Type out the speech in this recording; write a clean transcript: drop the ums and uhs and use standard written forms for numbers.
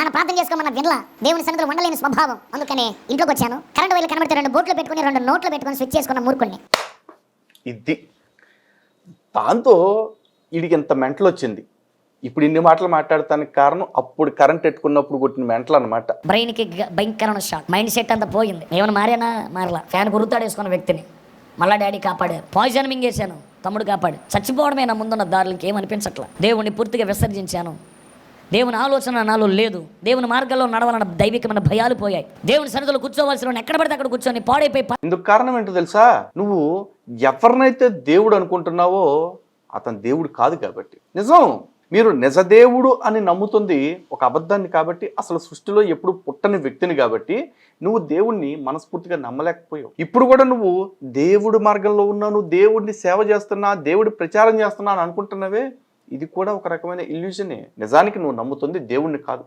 నాన్న ప్రార్థన చేసుకోమన్న వినలా. దేవుని సన్నిధిలో ఉండలేని స్వభావం. అందుకనే ఇంట్లోకి వచ్చాను. కరెంట్ వైర్లు కనబడితే 2 బోట్లు పెట్టుకుని 2 నోట్లు పెట్టుకుని స్విచ్ చేసుకున్న మూర్ఖుణ్ణి. ఇది దాంతో వీడికి ఎంత మెంటలు వచ్చింది. ఇప్పుడు ఇన్ని మాటలు మాట్లాడటానికి కారణం అప్పుడు కరెంట్ ఎట్టుకున్నప్పుడు కొట్టిన మెంటలు అనమాట. బ్రెయిన్కి భయంకరమైన షాక్. మైండ్ సెట్ అంతా పోయింది. ఏమైనా మారేనా మారలా. ఫ్యాన్ గుర్తాడేసుకున్న వ్యక్తిని మళ్ళా డాడీ కాపాడారు. పాయిజన్ మింగేశాను, తమ్ముడు కాపాడు. చచ్చిపోవడమే నా ముందున్న దారులకి ఏమనిపించట్లా. దేవుణ్ణి పూర్తిగా విసర్జించాను. దేవుని ఆలోచన నాలో లేదు. దేవుని మార్గంలో నడవాలన్న దైవికమైన భయాలు పోయాయి. దేవుని సన్నిధిలో కూర్చోవలసిన ఎక్కడ పడితే అక్కడ కూర్చొని పాడైపోయి. ఇందుకు కారణం ఏంటో తెలుసా? నువ్వు ఎవరినైతే దేవుడు అనుకుంటున్నావో అతను దేవుడు కాదు కాబట్టి. నిజం, మీరు నిజదేవుడు అని నమ్ముతుంది ఒక అబద్ధాన్ని కాబట్టి, అసలు సృష్టిలో ఎప్పుడు పుట్టని వ్యక్తిని కాబట్టి నువ్వు దేవుణ్ణి మనస్ఫూర్తిగా నమ్మలేకపోయావు. ఇప్పుడు కూడా నువ్వు దేవుడి మార్గంలో ఉన్నావు, దేవుడిని సేవ చేస్తున్నా, దేవుడి ప్రచారం చేస్తున్నా అని అనుకుంటున్నావే, ఇది కూడా ఒక రకమైన ఇల్యూజనే. నిజానికి నువ్వు నమ్ముతుంది దేవుణ్ణి కాదు.